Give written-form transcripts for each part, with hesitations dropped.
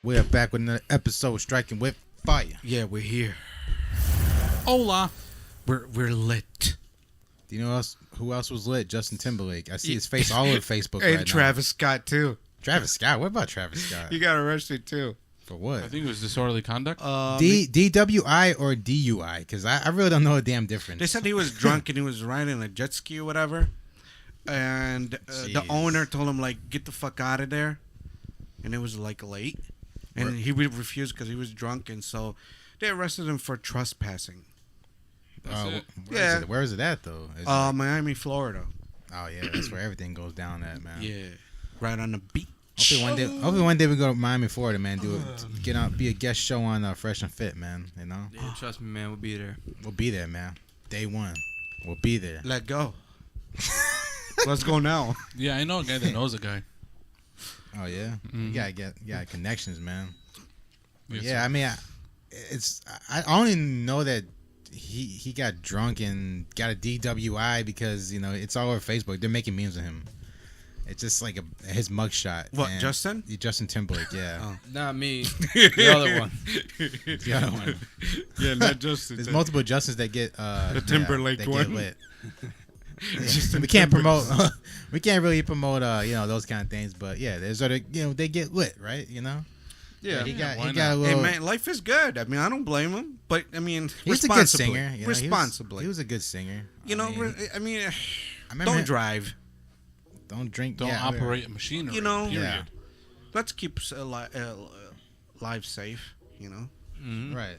We are back with another episode of Striking with Fire. Yeah, we're here. Hola. We're lit. Do you know who else was lit? Justin Timberlake. I see his face all over Facebook And right Travis Scott too. now. Travis Scott? What about Travis Scott? He got arrested too. For what? I think it was disorderly conduct. DWI or DUI? Because I really don't know a damn difference. They said he was drunk and he was riding a jet ski or whatever. And the owner told him, like, get the fuck out of there. And it was, like, late. And he refused because he was drunk. And so they arrested him for trespassing. That's it. Where is it at, though? Is it Miami, Florida. oh, yeah. That's where everything goes down at, man. Yeah. Right on the beach. Hopefully one day we go to Miami, Florida, man. Get out, be a guest show on Fresh and Fit, man. You know, Yeah, trust me, man. We'll be there. we'll be there, man. Day one, we'll be there. Let go. Let's go now. Yeah, I know a guy that knows a guy. Oh yeah, you gotta get connections, man. Yes, Yeah, sir. I mean, I only know that he got drunk and got a DWI because it's all over Facebook. They're making memes of him. It's just like his mugshot. What, and Justin? Justin Timberlake, yeah. Oh. Not me. The other one. The other one. Yeah, not Justin. There's multiple Justins that get The Timberlake that one. Get lit. We can't promote. We can't really promote those kind of things, but yeah, there's other they get lit, right? Yeah. He got why a not? little. Hey man, life is good. I mean, I don't blame him, but I mean, He's a good responsibly. singer. Responsibly. He was a good singer. I mean, I remember don't drive. Don't drink. Don't yeah, operate a machinery. You know? Period. Yeah. Let's keep lives safe. You know. Mm-hmm. Right.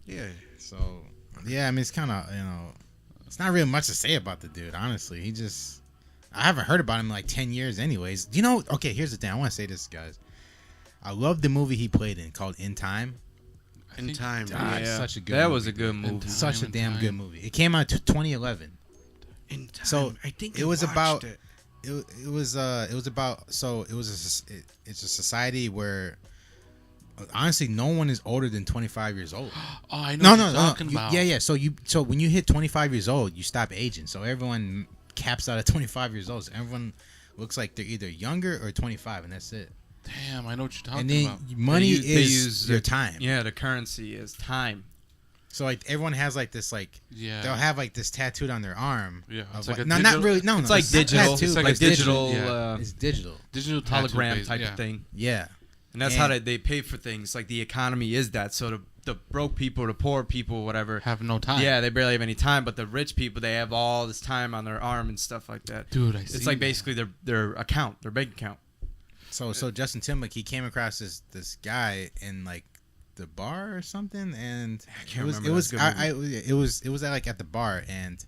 Yeah. So yeah, I mean, it's kind of it's not really much to say about the dude. Honestly, I haven't heard about him in like 10 years, anyways. Okay, here's the thing. I want to say this, guys. I love the movie he played in called In Time. In time. God, Yeah. it's such a good. That movie. was a good movie. Such a In damn Time. good movie. It came out 2011. In time. So I think it was I watched about. it. It was about. So it's a society where. Honestly, no one is older than 25 years old. Oh, I know No. what you're talking about. Yeah. So when you hit 25 years old, you stop aging. So everyone caps out at 25 years old. So everyone looks like they're either younger or 25, and that's it. Damn, I know what you're talking And then about. money They is use your the- time. Yeah, the currency is time. So like everyone has like this Yeah. they'll have like this tattooed on their arm. Yeah, of it's like like, a no, digital- not really. No, It's no, like not digital. tattooed, It's Like, like a a digital digital, It's digital. Digital tattoo hologram based, type yeah. of thing. Yeah. And that's how they pay for things. Like the economy is that. So the broke people, the poor people, whatever. Have no time. Yeah, they barely have any time. But the rich people, they have all this time on their arm and stuff like that. Dude, It's like basically their account, their bank account. So Justin Timberlake, he came across this guy in like the bar or something, and I can't remember. it was That's a good it was at, like at the bar, and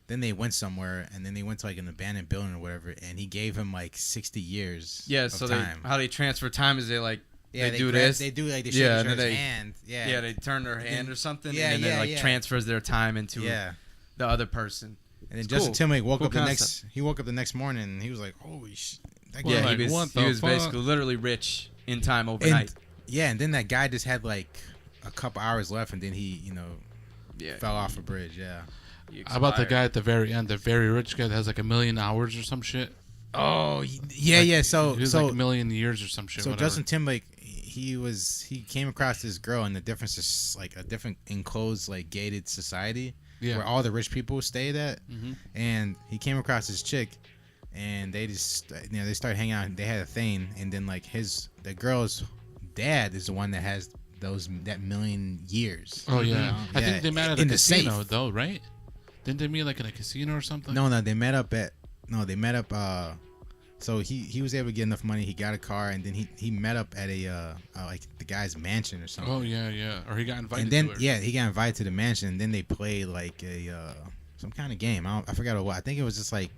then they went somewhere, and then they went to like an abandoned building or whatever, and he gave him like 60 years. Yeah, of so time. how they transfer time is they like Yeah, they do grab- this. They do like they shake Yeah, each and then other's they- hand. Yeah. Yeah, they turn their hand or something, Yeah, and then yeah, it like yeah. transfers their time into Yeah. the other person. And then It's Justin cool. Timberlake woke Cool up concept. he woke up the next morning, and he was like, "Holy shit!" Well, Yeah, like, he what was, the he was fuck? basically literally rich in time overnight. And then that guy just had like a couple hours left, and then he Yeah, fell off a bridge. Yeah. he How about the expired. guy at the very end, the very rich guy that has like 1,000,000 hours or some shit? Oh yeah, Like, yeah. So he was like 1,000,000 years or some shit. So whatever. Justin Timberlake, he came across this girl, and the difference is like a different enclosed, like gated society Yeah. where all the rich people stayed at, hmm and he came across this chick, and they just they started hanging out. They had a thing, and then like the girl's dad is the one that has that 1,000,000 years. Oh yeah. You know? I think they met at a in the casino safe. though, right? Didn't they meet like in a casino or something? No, they met up so he was able to get enough money. He got a car, and then he met up at a like the guy's mansion or something. Oh yeah. Or he got invited. And then to her. he got invited to the mansion, and then they played like a some kind of game. I forgot what. I think it was just like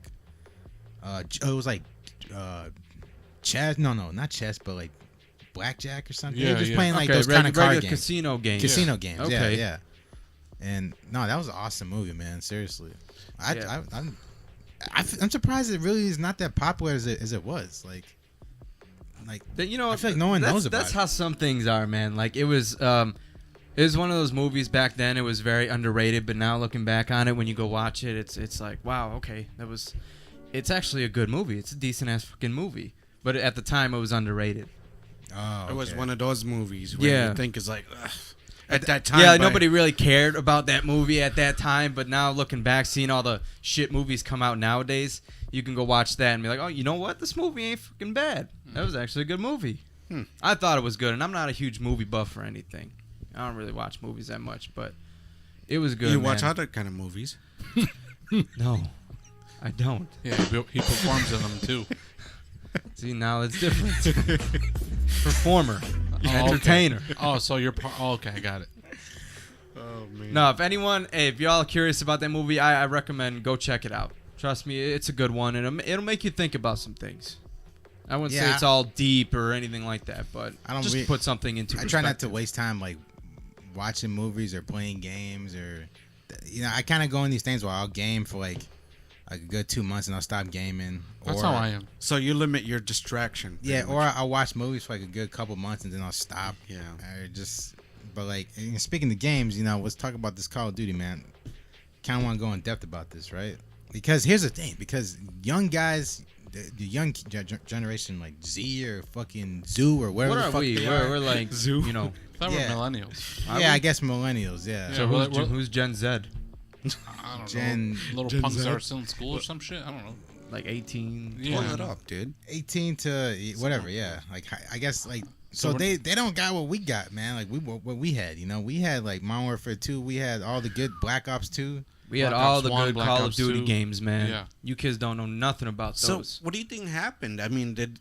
it was like chess. No, not chess, but like blackjack or something. They Yeah, were just yeah. playing like Okay, those kind of regular card games. casino games. Casino games. Okay. Yeah. And no, that was an awesome movie, man. Seriously, Yeah. I'm surprised it really is not that popular as it was. Like That, you know, I feel like no one knows about That's it. how some things are, man. Like it was one of those movies back then. It was very underrated, but now looking back on it, when you go watch it, it's like, wow, okay, it's actually a good movie. It's a decent ass fucking movie. But at the time, it was underrated. Oh, It was okay. one of those movies where Yeah. you think is like, ugh. At that time. Yeah, but- nobody really cared about that movie at that time, but now looking back, seeing all the shit movies come out nowadays, you can go watch that and be like, oh, you know what? This movie ain't fucking bad. That was actually a good movie. I thought it was good, and I'm not a huge movie buff or anything. I don't really watch movies that much, but it was good. You watch man. other kind of movies. No, I don't. Yeah, he performs in them too. See, now it's different. Performer, Oh, entertainer. Okay. Oh, so you're okay, I got it. Oh man. No, if anyone, hey, if y'all are curious about that movie, I recommend go check it out. Trust me, it's a good one, and it'll make you think about some things. I wouldn't say Yeah. it's all deep or anything like that, but I don't just re- put something into I perspective. try not to waste time like watching movies or playing games or, I kind of go in these things where I'll game for like a good 2 months and I'll stop gaming. That's or, how I am. So you limit your distraction. Yeah, pretty or much. I'll watch movies for like a good couple months and then I'll stop. Yeah. Or just, but like, and speaking of games, let's talk about this Call of Duty, man. Kind of want to go in depth about this, right? Because here's the thing, because young guys, the young generation like Z or fucking Zoo or whatever What the are fuck we? they We're are. like, Zoo. I thought Yeah. we're millennials. Are Yeah, we? I guess millennials, yeah. So Yeah, who's Gen Z? I don't Gen- know. Little Gen punks Z? are still in school or some shit. I don't know. Like 18? Yeah. Pull it up, dude. 18 to whatever, yeah. Like I guess like so they don't got what we got, man. Like what we had, we had like Modern Warfare 2, we had all the good Black Ops 2. We had Black all Ops the 1, good Black Call of Ops Duty 2. games, man. Yeah. You kids don't know nothing about So those. what do you think happened? I mean, did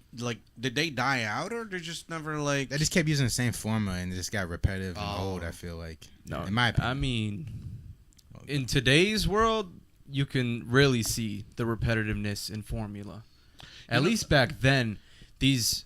they die out or they just never like? They just kept using the same formula and it just got repetitive and Oh. old, I feel like. No, in my opinion. I mean, in today's world, you can really see the repetitiveness in formula. At least back then, these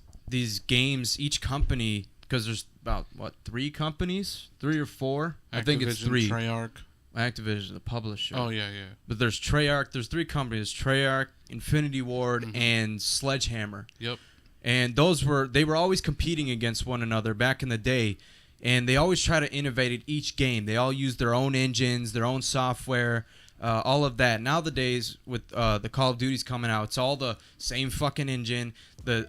games, each company, because there's about three companies, 3 or 4. I think it's Activision, 3. Treyarch. Activision, the publisher. Oh yeah. But there's Treyarch. There's 3 companies: Treyarch, Infinity Ward, and Sledgehammer. Yep. And they were always competing against one another back in the day, and they always try to innovate each game. They all use their own engines, their own software, all of that. Nowadays, with the Call of Duty's coming out, it's all the same fucking engine.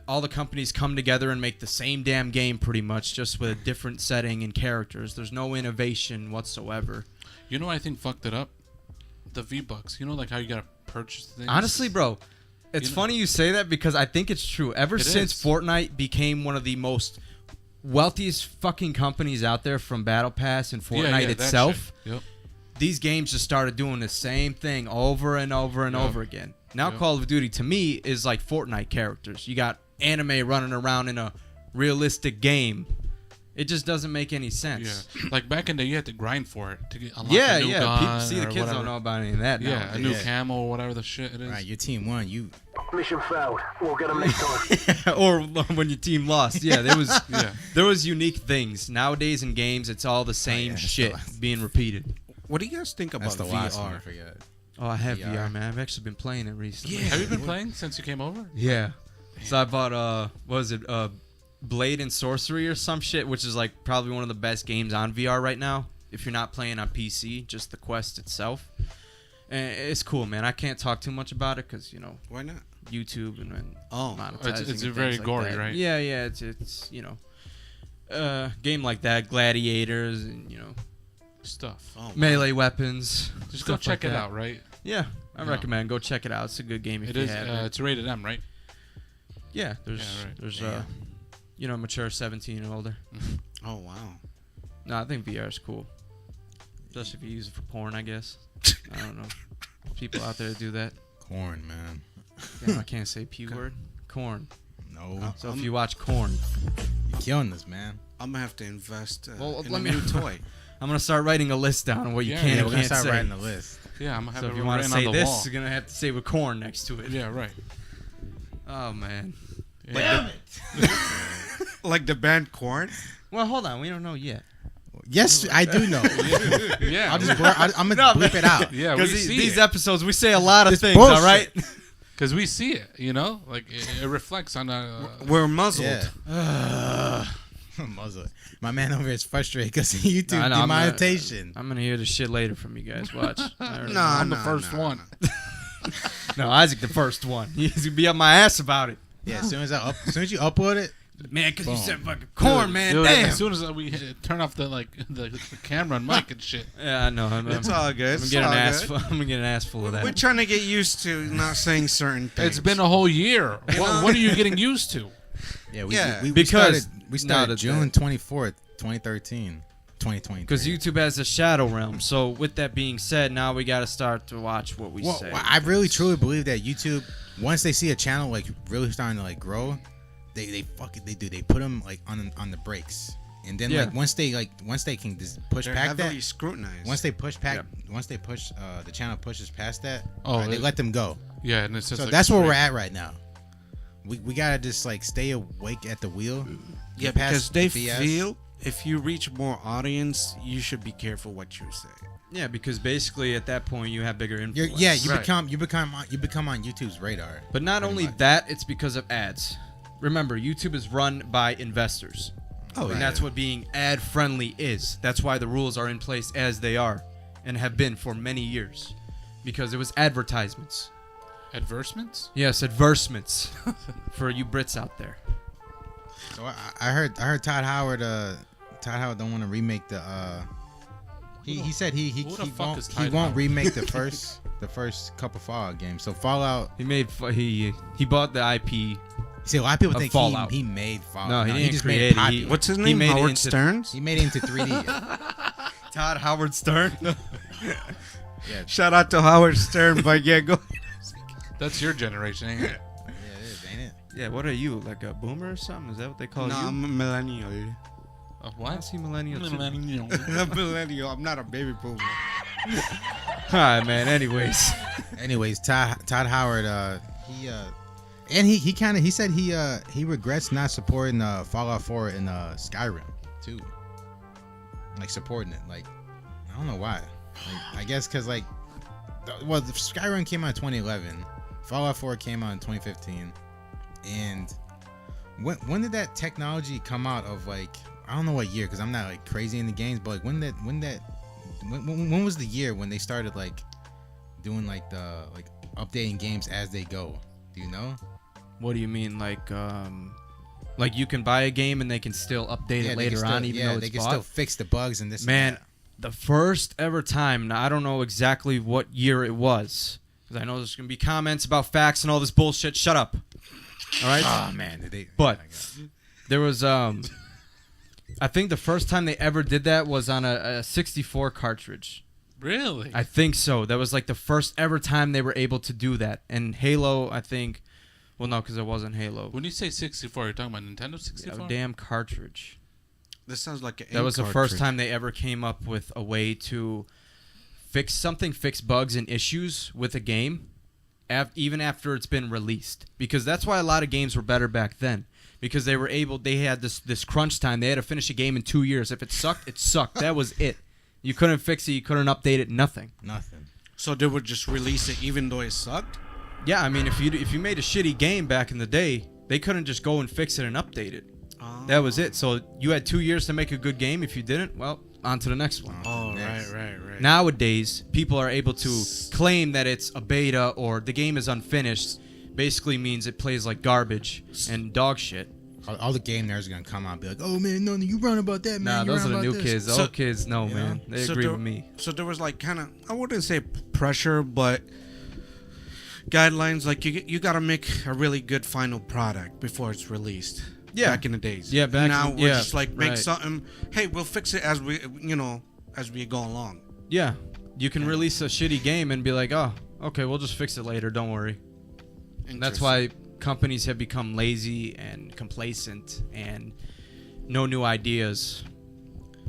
All the companies come together and make the same damn game pretty much, just with a different setting and characters. There's no innovation whatsoever. You know what I think fucked it up? The V-Bucks. You know, like how you gotta purchase things? Honestly, bro, it's funny you say that because I think it's true. Ever since is. Fortnite became one of the most wealthiest fucking companies out there from Battle Pass and Fortnite that itself, shit. Yep. these games just started doing the same thing over and over and Yep. over again. Now Yep. Call of Duty, to me, is like Fortnite characters. You got anime running around in a realistic game. It just doesn't make any sense. Yeah. Like back in the day, you had to grind for it to get unlock Yeah, a new yeah. gun People, see, the or kids whatever. don't know about any of that now. Yeah, a new Yeah. camo or whatever the shit it is. Right, your team won. You Mission failed. We'll get them next time. Or when your team lost. Yeah, there was Yeah. there was unique things. Nowadays in games, it's all the same yeah, that's shit the last- being repeated. What do you guys think that's about the last one I VR? forgot. Oh, I have VR. VR, man. I've actually been playing it recently. Have you been playing since you came over? Yeah. So I bought what was it? Blade and Sorcery or some shit, which is like probably one of the best games on VR right now. If you're not playing on PC, just the Quest itself. And it's cool, man. I can't talk too much about it because Why not? YouTube and Oh. monetizing. It's and very things like gory, that. right? Yeah, it's game like that, gladiators and Stuff. Oh. melee weapons. Just go stuff check like it that. out, right? Yeah, I Yeah. recommend. Go check it out. It's a good game if It you is. have it. It's rated M, right? Yeah, there's Yeah, right. there's Damn. mature 17 and older. Oh wow. No, I think VR is cool. Especially if you use it for porn, I guess. I don't know. People out there do that. Corn, man. Damn, I can't say P word. Corn. No. So if you watch corn, You're killing us, man. I'm gonna have to invest Well, in let a me- new toy. I'm gonna start writing a list down on what you Yeah, can yeah, Yeah, and we're gonna can't start say. writing the list. Yeah, I'm gonna have So it if you want to written say on the this, wall. you're gonna have to say with corn next to it. Yeah, right. Oh man. Yeah. Like the band Korn. Well, hold on. We don't know yet. Yes, I do know. Yeah. I'll just I'm gonna bleep it out. Yeah, we Because see these it. episodes, we say a lot of This things. bullshit. All right. Because we see it, like it reflects on We're muzzled. Yeah. Muzzle. My man over here is frustrated because YouTube I know, I'm gonna- demonetization. I'm gonna hear the shit later from you guys. Watch. I already know. I'm the first one. No, Isaac, the first one. He's gonna be up my ass about it. Yeah, as soon as you upload it, Man, because you Boom. said fucking corn, man. Dude, Damn. as soon as we turn off the camera and mic and shit. Yeah, I know. It's all good. I'm It's getting all an ass. good. I'm gonna get an ass full of that. We're trying to get used to not saying certain things. It's been a whole year. What are you getting used to? Yeah, Yeah. we Because started now that- June 24th, 2013, 2020. Because YouTube has a shadow realm. So with that being said, now we got to start to watch what we Well, say. I really truly believe that YouTube, once they see a channel like really starting to like grow, they put them like on the brakes, and then Yeah. like once they can just push They're back heavily that, scrutinized. once they push the channel pushes past that, they it- let them go. Yeah, and it's just So like that's where straight- we're at right now. We gotta just like stay awake at the wheel. Yeah, get past because they the BS. feel if you reach more audience, you should be careful what you say. Yeah, because basically at that point you have bigger You influence. Right. become on YouTube's radar. But not pretty only much. that, it's because of ads. Remember, YouTube is run by investors. Oh, and yeah. that's what being ad friendly is. That's why the rules are in place as they are and have been for many years. Because it was advertisements. Advertisements? Yes, advertisements for you Brits out there. So I heard Todd Howard don't want to remake the he said he Who the fuck is he Todd won't Howard? remake the first couple Fallout games. So Fallout, He bought the IP. see, a lot of people Of think Fallout. he made Fallout. No, he didn't just create made it. it popular. What's his He name? made it Howard into- Stearns? He made it into 3D. Todd Howard Stern. Shout out to Howard Stern, but yeah, go. That's your generation, ain't it? Yeah, it is, ain't it? Yeah, what are you? Like a boomer or something? Is that what they call No, you? I'm a millennial. A I what? see millennial too. I'm a millennial. I'm not a baby boomer. Alright, man. Anyways. Anyways, Todd Howard, he said he regrets not supporting Fallout 4 in Skyrim too. Like supporting it, like I don't know why. Like, I guess because like, the Skyrim came out in 2011, Fallout 4 came out in 2015, and when did that technology come out of like I don't know what year because I'm not like crazy in the games, but like when was the year when they started like doing like the like updating games as they go? Do you know? What do you mean? Like you can buy a game and they can still update it later on, even though it's they can bought? still fix the bugs and this. Man, and that. the first ever time, now I don't know exactly what year it was, because I know there's going to be comments about facts and all this bullshit. Shut up. All right? Oh man, did they? But there was, I think the first time they ever did that was on a 64 cartridge. Really? I think so. That was like the first ever time they were able to do that. And Halo, I think, well, no, because it wasn't Halo. When you say 64, you're talking about Nintendo 64? A damn cartridge. This sounds like an That was the ink first cartridge. time they ever came up with a way to fix bugs and issues with a game, even after it's been released. Because that's why a lot of games were better back then. Because they had this crunch time. They had to finish a game in 2 years. If it sucked, it sucked. That was it. You couldn't fix it. You couldn't update it. Nothing. Nothing. So they would just release it even though it sucked? Yeah, I mean, if you made a shitty game back in the day, they couldn't just go and fix it and update it. Oh. That was it. So you had 2 years to make a good game. If you didn't, well, on to the next one. Oh, Next. right. Nowadays, people are able to claim that it's a beta or the game is unfinished. Basically means it plays like garbage and dog shit. All the game nerds are gonna come out and be like, "Oh man, no, you wrong about that, man." Nah, You those are wrong the about new this." kids. The So- old kids, no, you man. know? They agree with me. So there was like kind of, I wouldn't say pressure, but guidelines like you got to make a really good final product before it's released. Yeah. Back in the days. Yeah, back now in- we're yeah, just like make right. something. Hey, we'll fix it as we go along. Yeah, you can release a shitty game and be like, oh, okay, we'll just fix it later. Don't worry. And that's why companies have become lazy and complacent and no new ideas.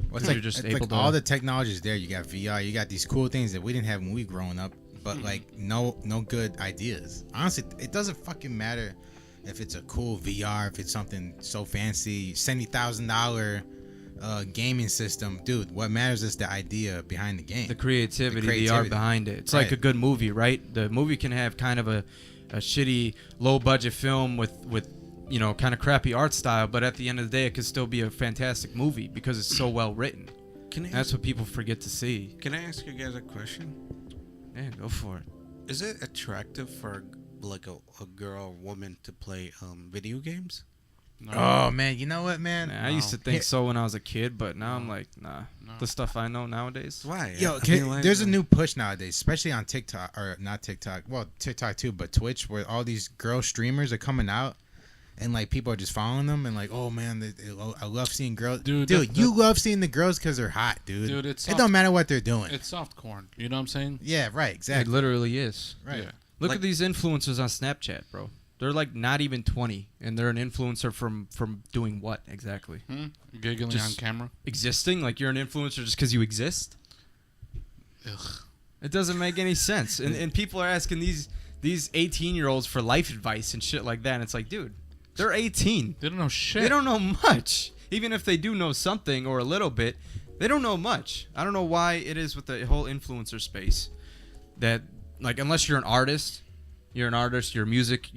Well, it's You're like, just it's able like to- all the technology is there. You got VR. You got these cool things that we didn't have when we growing up, but like no good ideas. Honestly, it doesn't fucking matter if it's a cool VR, if it's something so fancy, $70,000 gaming system, dude. What matters is the idea behind the game. The creativity, the art creativity. behind it. It's like Right. a good movie, right? The movie can have kind of a shitty, low-budget film with kind of crappy art style, but at the end of the day, it could still be a fantastic movie because it's so well written. That's what people forget to see. Can I ask you guys a question? Yeah, go for it. Is it attractive for like a girl or woman to play video games? No. Oh man, you know what, man? Man, I used to think Here- so when I was a kid, but now I'm like, nah. No. The stuff I know nowadays. Why? Yo, I mean, why- there's a new push nowadays, especially on TikTok, or not TikTok, well, TikTok too, but Twitch, where all these girl streamers are coming out, and like people are just following them, and like, oh man, I love seeing girls. Dude, Dude, that- you love seeing the girls because they're hot, dude. Dude, it's it soft. don't matter what they're doing. It's soft corn. You know what I'm saying? Yeah, right, It exactly. literally is. Right. Yeah. Look Like- at these influencers on Snapchat, bro. They're like not even 20, and they're an influencer from doing what exactly? Giggling Just- on camera. Existing? Like you're an influencer just because you exist? Ugh. It doesn't make any sense. And people are asking these 18-year-olds for life advice and shit like that. And it's like, dude, they're 18. They don't know shit. They don't know much. Even if they do know something or a little bit, they don't know much. I don't know why it is with the whole influencer space that, like, unless you're an artist, you're a music,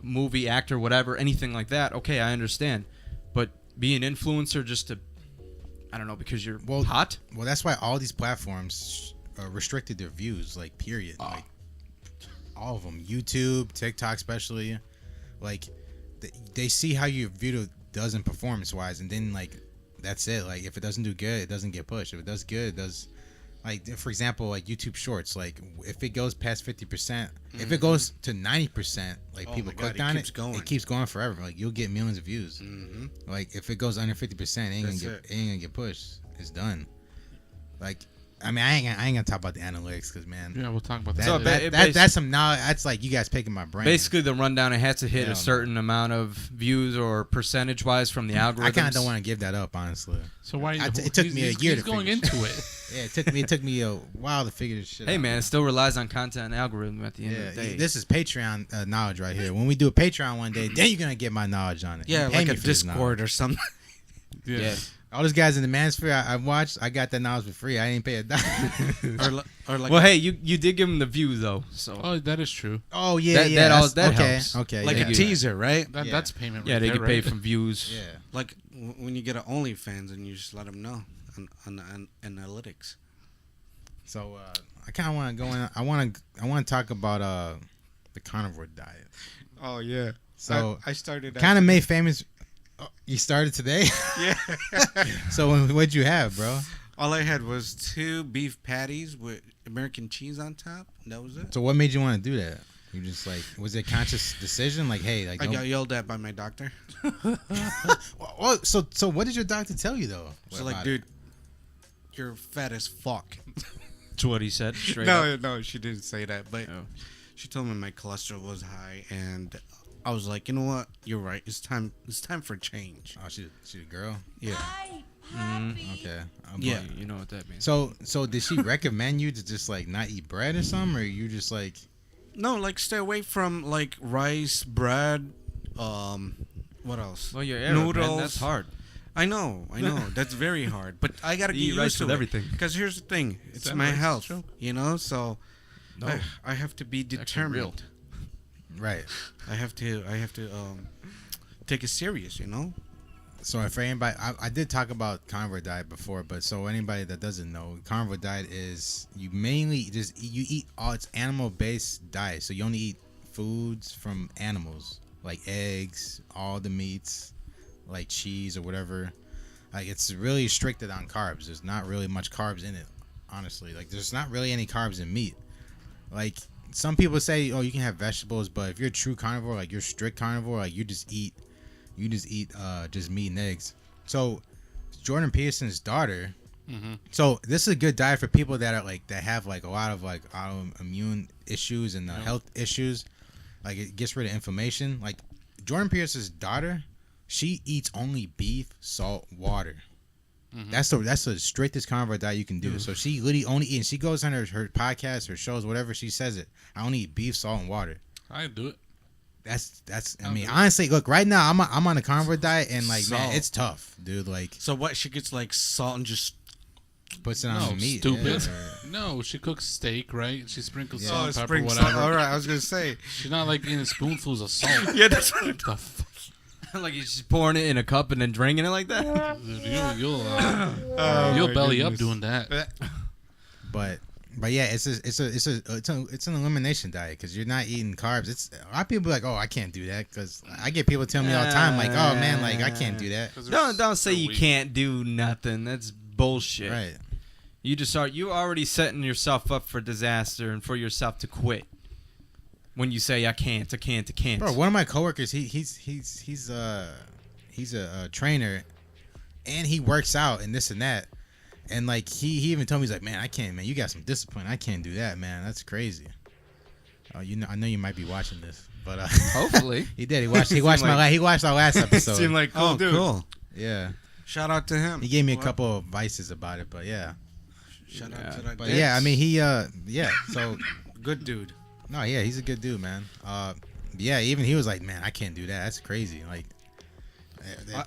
movie actor, whatever, anything like that. Okay, I understand. But be an influencer just to, I don't know, because you're hot? Well, that's why all these platforms restricted their views, like, period. Like, all of them. YouTube, TikTok especially. Like, they see how your video does in performance-wise, and then, like, that's it. Like, if it doesn't do good, it doesn't get pushed. If it does good, it does... Like, for example, like YouTube Shorts, like, if it goes past 50%, if it goes to 90%, like, Oh people my God, clicked it on keeps it, going. it keeps going forever. Like, you'll get millions of views. Mm-hmm. Like, if it goes under 50%, it ain't That's gonna it. get pushed. It's done. Like, I mean, I ain't gonna talk about the analytics, because, man, Yeah, we'll talk about that, that. So, later. that's some knowledge. That's like you guys picking my brain. Basically, the rundown, it has to hit Hell a no. certain amount of views or percentage-wise from the algorithm. I kind of don't want to give that up, honestly. So why? It took me a year He's to going figure into it. Yeah, it took me a while to figure this shit out. Hey, man, it still relies on content and algorithm at the end Yeah, of the day. this is Patreon knowledge right here. When we do a Patreon one day, then you're gonna get my knowledge on it. Yeah, You pay like me a for this knowledge. Discord or something. Yeah. All those guys in the Manosphere I watched, I got that knowledge for free. I ain't pay a dime. or like well, hey, you did give him the view, though. So Oh, that is true. Oh yeah, That- yeah. that okay, helps. okay. like yeah, a teaser, right? That Yeah. That's payment. yeah, right they there, get paid right? from views. Yeah. Like when you get an OnlyFans and you just let them know on analytics. So I kind of want to go in. I want to talk about the carnivore diet. Oh yeah. So I started kind of made famous. Oh, you started today. Yeah. So what'd you have, bro? All I had was 2 beef patties with American cheese on top. That was it. So what made you want to do that? You just like, was it a conscious decision? Like, hey, like, I don't- got yelled at by my doctor. Oh, so what did your doctor tell you though? So like, about dude, you're fat as fuck. That's what he said. Straight up. No, she didn't say that, but Oh. she told me my cholesterol was high, and I was like, you know what? You're right. It's time for change. Oh, she a girl. Yeah. Okay. Yeah. But- You know what that means. So did she recommend you to just like not eat bread or something, or you just like? No, like stay away from like rice, bread, what else? Well, you're Arab, man. Noodles. That's hard. I know. That's very hard. But I gotta get You eat used rice to with it. everything. Because here's the thing, it's that my racist health, joke? you know. So No. I have to be actually real. determined. Right. I have to take it serious, you know. So for anybody, I did talk about carnivore diet before, but so anybody that doesn't know, carnivore diet is you mainly just you eat all it's animal based diet. So you only eat foods from animals like eggs, all the meats, like cheese or whatever. Like it's really restricted on carbs. There's not really much carbs in it, honestly. Like there's not really any carbs in meat. Like some people say, oh, you can have vegetables, but if you're a true carnivore, like you're strict carnivore, like you just eat just meat and eggs. So Jordan Peterson's daughter. So this is a good diet for people that are like that have like a lot of like autoimmune issues and health issues. Like it gets rid of inflammation. Like Jordan Peterson's daughter, she eats only beef, salt, water. That's the strictest carnivore diet you can do. So she literally only eats. She goes on her podcast, her shows, whatever. She says it. I only eat beef, salt, and water. I do it. That's. I mean, honestly, look. Right now, I'm on a carnivore diet, and like, man, Salt. it's tough, dude. Like, So what? She gets like salt and just. puts it on No, the meat. stupid. yeah. No, she cooks steak, right? She sprinkles Yeah. salt, Oh, and pepper, spring whatever. salt. All right, I was gonna say. She's not like eating spoonfuls of salt. Yeah, that's what. What the fuck? Like he's just pouring it in a cup and then drinking it like that. Dude, you'll Oh, you'll my belly up goodness. doing that. But But yeah, it's an elimination diet because you're not eating carbs. It's a lot of people are like, oh, I can't do that because I get people telling me all the time like, oh man, like I can't do that. Don't say you can't do nothing. That's bullshit. Right. You already setting yourself up for disaster and for yourself to quit. When you say I can't. Bro, one of my coworkers, he's a trainer, and he works out and this and that. And like he even told me, he's like, man, I can't, man. You got some discipline. I can't do that, man. That's crazy. Oh, I know you might be watching this, but hopefully he did. He watched our last episode. Seemed like cool dude. Cool. Yeah. Shout out to him. He gave me a couple of advices about it, but yeah. Shout out to that. But yeah, I mean so good dude. no, yeah, he's a good dude, man. Yeah, even he was like, man, I can't do that. That's crazy. Like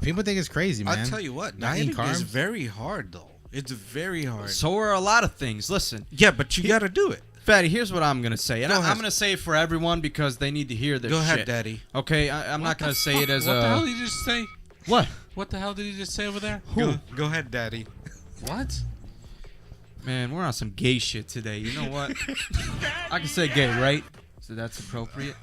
people think it's crazy, man. I'll tell you what, Not eating dieting is carbs? very hard though. It's very hard. So are a lot of things. Listen, Yeah, but you gotta do it. Fatty, here's what I'm gonna say, and Go I'm ahead. gonna say it for everyone because they need to hear this. Go shit. ahead, Daddy. Okay, I'm not gonna say it as What a. the hell did you just say? What? What the hell did he just say over there? Go ahead, Daddy. What? Man, we're on some gay shit today. You know what? I can say gay, right? So that's appropriate.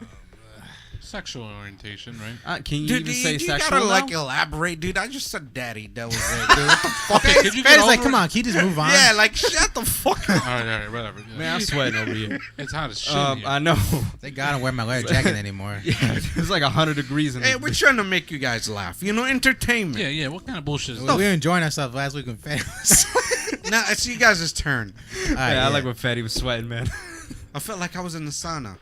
Sexual orientation, right? Can you Dude, even say you sexual gotta now? elaborate, dude. I just said Daddy. That was it, dude. What the fuck? Okay, could you get Fatty's over like, it? come on, can you just move on? Yeah, like shut the fuck up. All right, whatever. Yeah. Man, I'm sweating over here. It's hot as shit. in here. I know. Thank God I don't wear my leather jacket anymore. Yeah, it's like 100 degrees in Hey, here. we're trying to make you guys laugh. You know, entertainment. Yeah. What kind of bullshit is We that? were enjoying ourselves last week when Fatty was. Now it's you guys' turn. All right, I like when Fatty was sweating, man. I felt like I was in the sauna.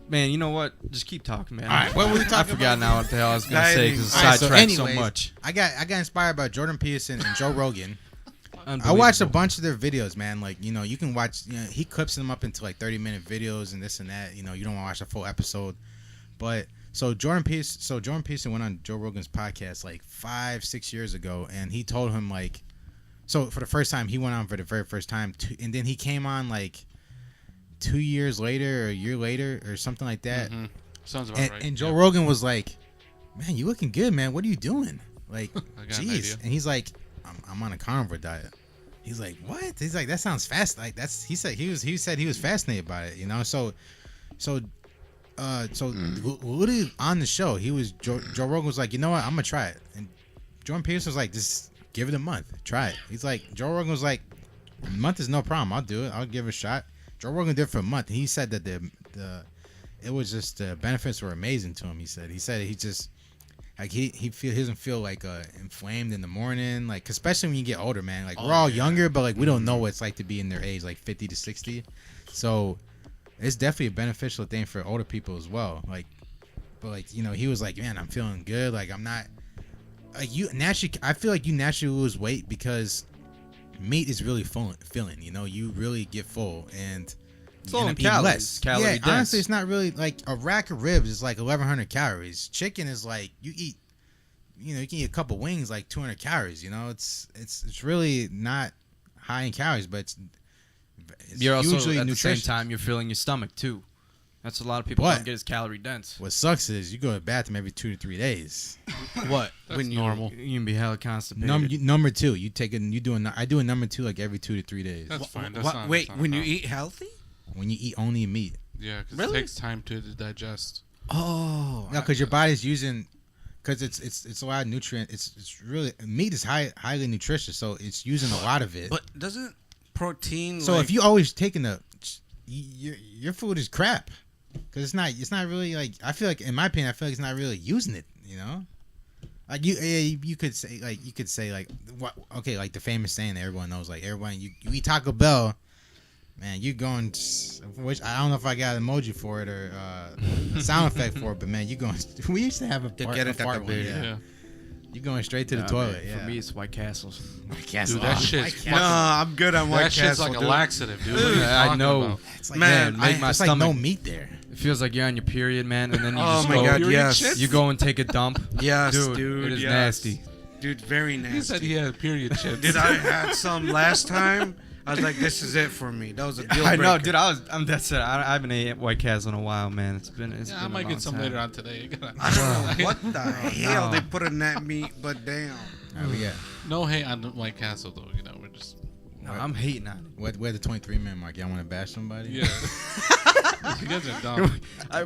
Man, you know what? Just keep talking, man. All right, what were we talking I forgot now what the hell I was gonna say because All right, so sidetracked so anyways, much. I got inspired by Jordan Peterson and Joe Rogan. I Unbelievable. watched a bunch of their videos, man. Like, you know, you can watch, you know, he clips them up into like 30-minute videos and this and that. You know, you don't want to watch a full episode. But so Jordan Peterson went on Joe Rogan's podcast like 5-6 years ago, and he told him like, so for the first time, he went on for the very first time, and then he came on like 2 years later or a year later or something like that. Mhm. Sounds about right. And Joe Rogan was like, man, you looking good, man. What are you doing? Like, I got an jeez. idea. And he's like, I'm on a carnivore diet. He's like, what? He's like, that sounds fast. Like he said he was fascinated by it, you know. So literally on the show, Joe Rogan was like, you know what? I'm gonna try it. And Jordan Peterson was like, just give it a month, try it. He's like, Joe Rogan was like, a month is no problem. I'll do it. I'll give it a shot. Joe Rogan did it for a month. And he said that it was just the benefits were amazing to him. He said he just like he doesn't feel like inflamed in the morning, like especially when you get older, man. Like we're all younger, but like we don't know what it's like to be in their age, like 50 to 60. So it's definitely a beneficial thing for older people as well. Like, but like, you know, he was like, man, I'm feeling good. Like I'm not like you naturally. I feel like you naturally lose weight because meat is really filling. You know, you really get full and It's you low end in up eating calories, less. calorie Yeah, dense. honestly, it's not really like a rack of ribs is like 1,100 calories. Chicken is like you eat, you know, you can eat a couple wings like 200 calories. You know, it's really not high in calories, but it's You're also hugely at the same nutritious. time you're filling your stomach too. That's a lot of people But- don't get as calorie dense. What sucks is you go to the bathroom every 2 to 3 days. What? That's normal. You can be hella constipated. Number two, I do a number two like every 2 to 3 days. That's fine. That's What? not, Wait, that's not when a you problem. eat healthy? When you eat only meat. Yeah, because Really? it takes time to digest. Oh. No, because your body's using, because it's a lot of nutrient. It's really meat is highly nutritious, so it's using a lot of it. But doesn't protein? So like, if you always taking your food is crap, because it's not really like, I feel like, in my opinion, I feel like it's not really using it. You know, like you could say like what, okay, like the famous saying that everyone knows, like everyone you eat Taco Bell. Man, you going? Which I don't know if I got an emoji for it or a sound effect for it, but man, you going? We used to have a fart, get it a fart at the one, beer. yeah. Yeah. You going straight to the Nah, toilet? man, Yeah. For me, it's White Castles. Dude, that shit's fucking. No, I'm good on White That shit's Castle. like a dude. laxative, dude. What are you I talking know. about? It's like, Man, make my it's like no stomach. meat there. It feels like you're on your period, man, and then you Oh just my go. God, Period yes. shit? You go and take a dump. Yes, dude. dude. It is yes. nasty. Dude, very nasty. He said he had period shit. Dude, I had some last time. I was like, this is it for me. That was a deal I breaker. know, dude. I'm that's it. I haven't ate White Castle in a while, man. It's been. Yeah, I been might a get long some time. later on today. I don't know what the hell No. they put in that meat, but damn. All right, we got. No hate on White Castle though. You know, we're just No, I'm hating on it. Where the 23-man mark? Y'all want to bash somebody? Yeah. You guys are dumb.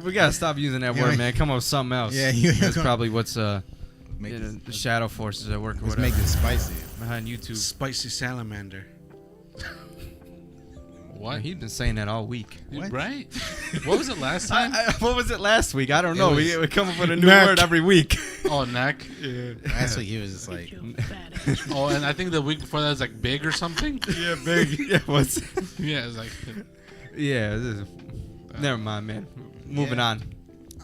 We gotta stop using that word, man. Come up with something else. Yeah, that's probably what's Make the shadow forces at work or let's whatever. make it spicy. Behind YouTube. Spicy salamander. What? He's been saying that all week. What? Right? What was it last time? What was it last week? I don't It know. was- We come up with a new Neck. word every week. Oh, neck. Last week he was just like, Oh, and I think the week before that was like big or something. Yeah, big. Yeah, what's? Yeah, it's like. Yeah. Never mind, man. Moving on.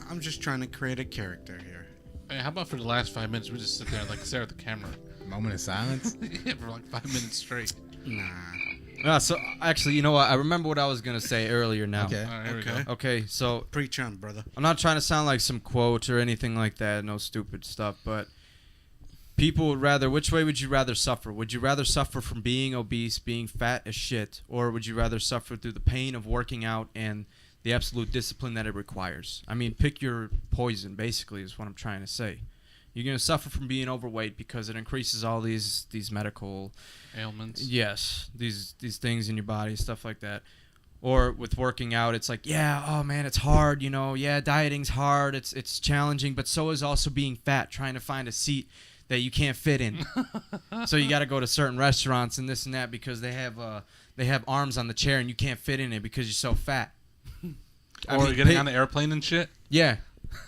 I'm just trying to create a character here. Hey, how about for the last 5 minutes we just sit there and like stare at the camera? moment of silence. Yeah, for like 5 minutes straight. Nah. So actually, you know what? I remember what I was gonna say earlier. Now. Okay. All right, here we Okay. go. Okay. So Preach on, brother. I'm not trying to sound like some quote or anything like that. No stupid stuff, but people would rather. Which way would you rather suffer? Would you rather suffer from being obese, being fat as shit, or would you rather suffer through the pain of working out and the absolute discipline that it requires? I mean, pick your poison. Basically, is what I'm trying to say. You're gonna suffer from being overweight because it increases all these medical Ailments. Yes, these things in your body, stuff like that. Or with working out, it's like, yeah, oh man, it's hard, you know. Yeah, dieting's hard. It's challenging, but so is also being fat, trying to find a seat that you can't fit in. So you got to go to certain restaurants and this and that because they have arms on the chair and you can't fit in it because you're so fat. Or getting on the airplane and shit. Yeah.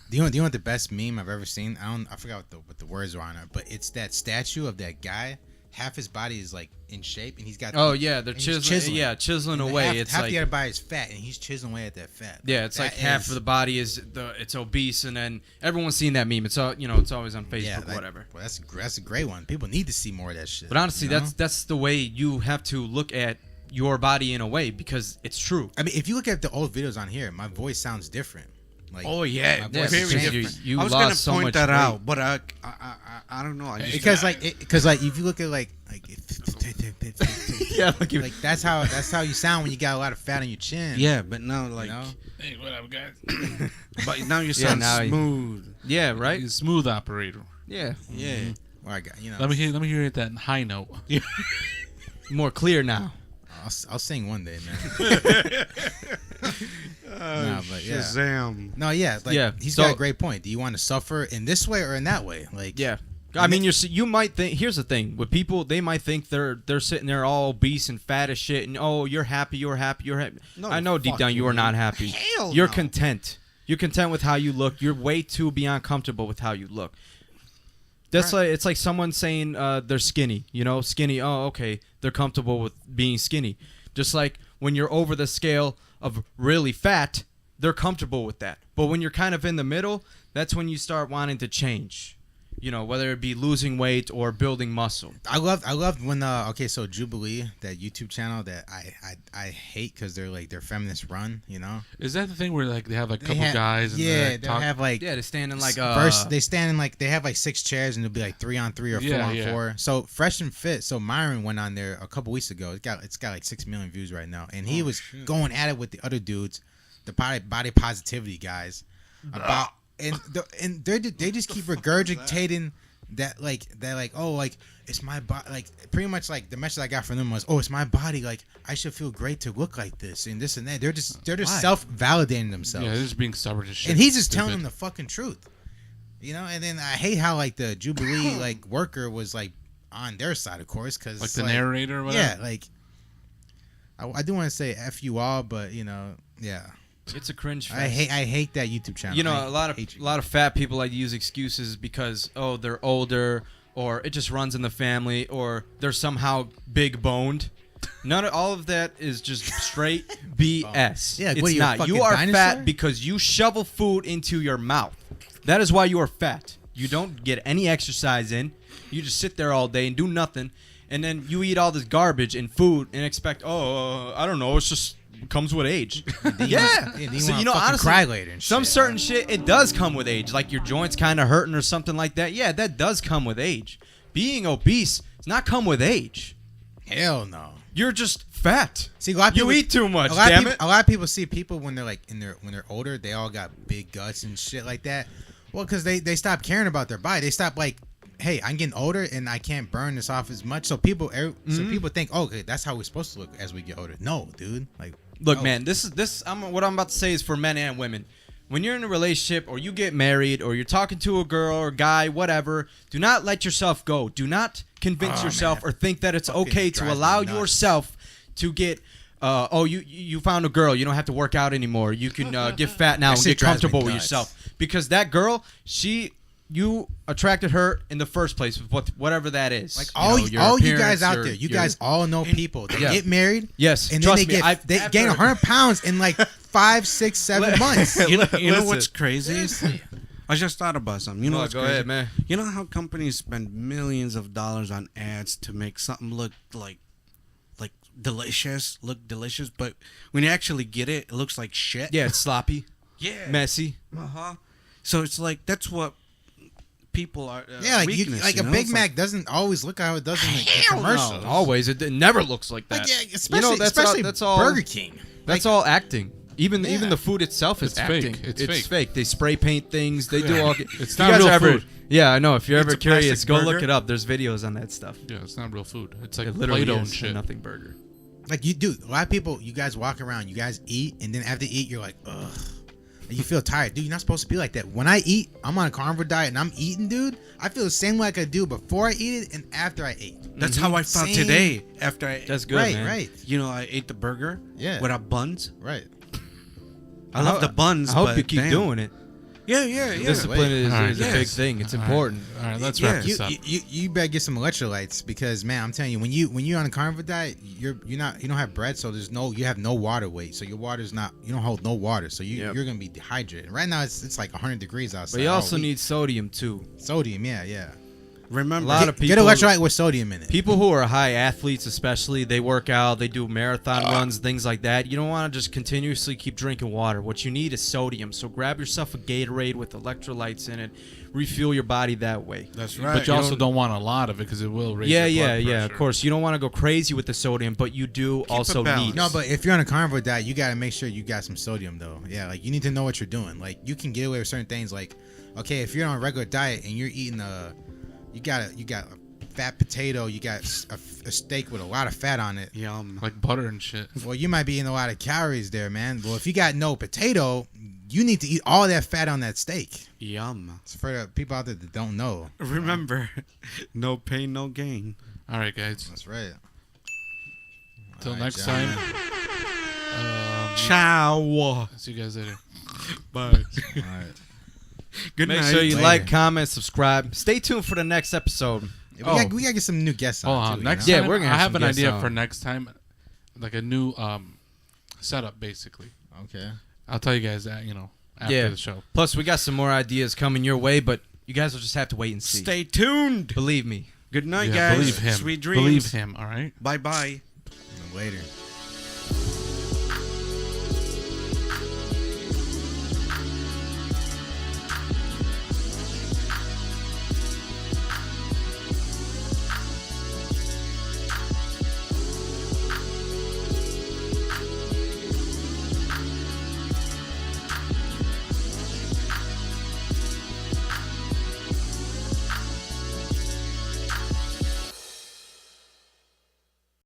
Do you know what the best meme I've ever seen? I forgot what the words are on it, but it's that statue of that guy. Half his body is like in shape, and he's got. Oh yeah, they're and he's chiseling. Yeah, chiseling And away. Half, it's half like the other body is fat, and he's chiseling away at that fat. yeah, it's That like half is- of the body it's obese, and then everyone's seen that meme. It's all it's always on Facebook, Yeah, whatever. Well, that's a great one. People need to see more of that shit. But honestly, you know? that's the way you have to look at your body in a way because it's true. I mean, if you look at the old videos on here, my voice sounds different. Like, Oh yeah, my Yeah, voice very is because changing. different. you I was lost gonna so point much that weight. out, but I don't know. I just because like if you look at like Yeah, like like that's how you sound when you got a lot of fat on your chin. yeah, but now like, You know? Hey, what up, guys? but now you Yeah, sound now you- smooth. yeah, right. He's a smooth operator. Yeah, Yeah. Well, I got Let me hear that high note. more clear now. I'll sing one day, man. Nah, but yeah. Shazam. No, yeah, like Yeah, he's so- got a great point. Do you want to suffer in this way or in that way? Like, Yeah. I mean, you might think. Here's the thing: with people, they might think they're sitting there all obese and fat as shit, and oh, you're happy. No, I know deep fuck down you you, are not man. happy. Hell You're no. content. You're content with how you look. You're way too beyond comfortable with how you look. That's like it's like someone saying they're skinny. You know, skinny. Oh, okay, they're comfortable with being skinny. Just like when you're over the scale of really fat, they're comfortable with that. But when you're kind of in the middle, that's when you start wanting to change. You know, whether it be losing weight or building muscle. I loved when so Jubilee, that YouTube channel that I hate because they're feminist run, you know. Is that the thing where like they have like a They couple have- guys and yeah, they they talk? have like Yeah, they're standing like first they stand in like they have like 6 chairs and it'll be like 3-on-3 or 4-on-4. Yeah. So Fresh and Fit. So Myron went on there a couple weeks ago. It's got like 6 million views right now, and he was going at it with the other dudes, the body positivity guys, about and they just keep regurgitating that oh like it's my body, like pretty much like the message I got from them was, oh, it's my body, like I should feel great to look like this and this and that. They're just Why? self-validating themselves. Yeah, they're just being stubborn as shit. And he's just Stupid. telling them the fucking truth, you know. And then I hate how like the Jubilee like worker was like on their side, of course, because like the narrator or whatever. yeah, like I do want to say F you all, but you know, yeah, it's a cringe fest. I hate that YouTube channel. You know, I a lot hate you. of fat people like to use excuses because they're older, or it just runs in the family, or they're somehow big boned. All of that is just straight BS. Yeah, it's what are you, a not. fucking You are dinosaur? fat because you shovel food into your mouth. That is why you are fat. You don't get any exercise in. You just sit there all day and do nothing, and then you eat all this garbage and food and expect, I don't know, it's just comes with age. Yeah. So you know, honestly, cry later and some shit. certain shit, it does come with age. Like your joints kind of hurting or something like that. Yeah, that does come with age. Being obese does not come with age. Hell no. You're just fat. See, a lot of You people, eat too much, a lot of damn people, it. A lot of people see people when they're like when they're older, they all got big guts and shit like that. Well, because they stop caring about their body. They stop like hey, I'm getting older and I can't burn this off as much. So people think, oh, okay, that's how we're supposed to look as we get older. No, dude. Like, Look, no. man, what I'm about to say is for men and women. When you're in a relationship or you get married or you're talking to a girl or guy, whatever, do not let yourself go. Do not convince yourself man. or think that it's okay to drives me allow nuts. yourself to get. You found a girl. You don't have to work out anymore. You can get fat now That and shit get drives me comfortable with nuts. yourself. Because that girl, you attracted her in the first place with whatever that is. Like your all you appearance, guys out your- there, you your- guys all know people that get married. Yes, and then trust they me, they gain 100 pounds in like 5, 6, 7 months. You know Listen. what's crazy? I just thought about something. You know what's go crazy? ahead, man. You know how companies spend millions of dollars on ads to make something look like delicious, but when you actually get it, it looks like shit. Yeah, it's sloppy, Yeah. messy. So it's like that's what people are. Yeah, like weakness, like you a know? Big It's Mac doesn't always look how it does in the commercials. Always, it never looks like that. Like, yeah, especially, that's especially all. Burger King. That's Like, all acting. Even Yeah. the food itself is It's acting. fake. It's fake. They spray paint things. They do all. It's If you not guys real are ever, food. Yeah, I know. If you're It's ever a plastic curious, go look burger. it up. There's videos on that stuff. Yeah, it's not real food. It's like It literally Play-Doh and is a shit. nothing burger. Like you do. A lot of people, you guys walk around, you guys eat, and then after you eat, you're like, ugh. And you feel tired. Dude, you're not supposed to be like that. When I eat, I'm on a carnivore diet and I'm eating, dude. I feel the same way like I do before I eat it and after I ate. That's how I felt Same. today after I. That's good, right, man. right, You know, I ate the burger. Yeah. Without buns. right. I love the buns. I hope but you keep damn. doing it. Yeah. Discipline is All right, a big yes. thing. It's All right. important. All right, let's Yeah. wrap this up. You better get some electrolytes because man, I'm telling you, when you're on a carnivore diet, you don't have bread, so you have no water weight, so your water's not, you don't hold no water, so you're gonna be dehydrated. Right now it's like 100 degrees outside. But you also all week. need sodium too. sodium, yeah. Remember, A lot of Get people- electrolyte with sodium in it. People who are high athletes, especially, they work out, they do marathon runs, things like that. You don't want to just continuously keep drinking water. What you need is sodium. So grab yourself a Gatorade with electrolytes in it. Refuel your body that way. That's right. But you also don't want a lot of it because it will raise Yeah, your blood yeah. Of pressure. course, you don't want to go crazy with the sodium, but you do also it balanced. need. No, but if you're on a carnivore diet, you gotta make sure you got some sodium though. Yeah, like you need to know what you're doing. Like you can get away with certain things. Like, okay, if you're on a regular diet and you're eating you got a fat potato, you got a steak with a lot of fat on it. Yum. Like butter and shit. Well, you might be eating a lot of calories there, man. Well, if you got no potato, you need to eat all that fat on that steak. Yum. It's for the people out there that don't know. Remember, no pain, no gain. All right, guys. That's right. Till All right, next John. time. Ciao. See you guys later. Bye. All right. Good Make night. sure you Later. like, comment, subscribe. Stay tuned for the next episode. Yeah, we gotta get some new guests Hold on on. too. Next you know? Yeah, time, we're gonna have I have some an guests idea on. for next time, like a new setup, basically. Okay. I'll tell you guys that, after Yeah. the show. Plus, we got some more ideas coming your way, but you guys will just have to wait and see. Stay tuned. Believe me. Good night, Yeah, guys. believe him. Sweet dreams. Believe him, all right? Bye bye. Later.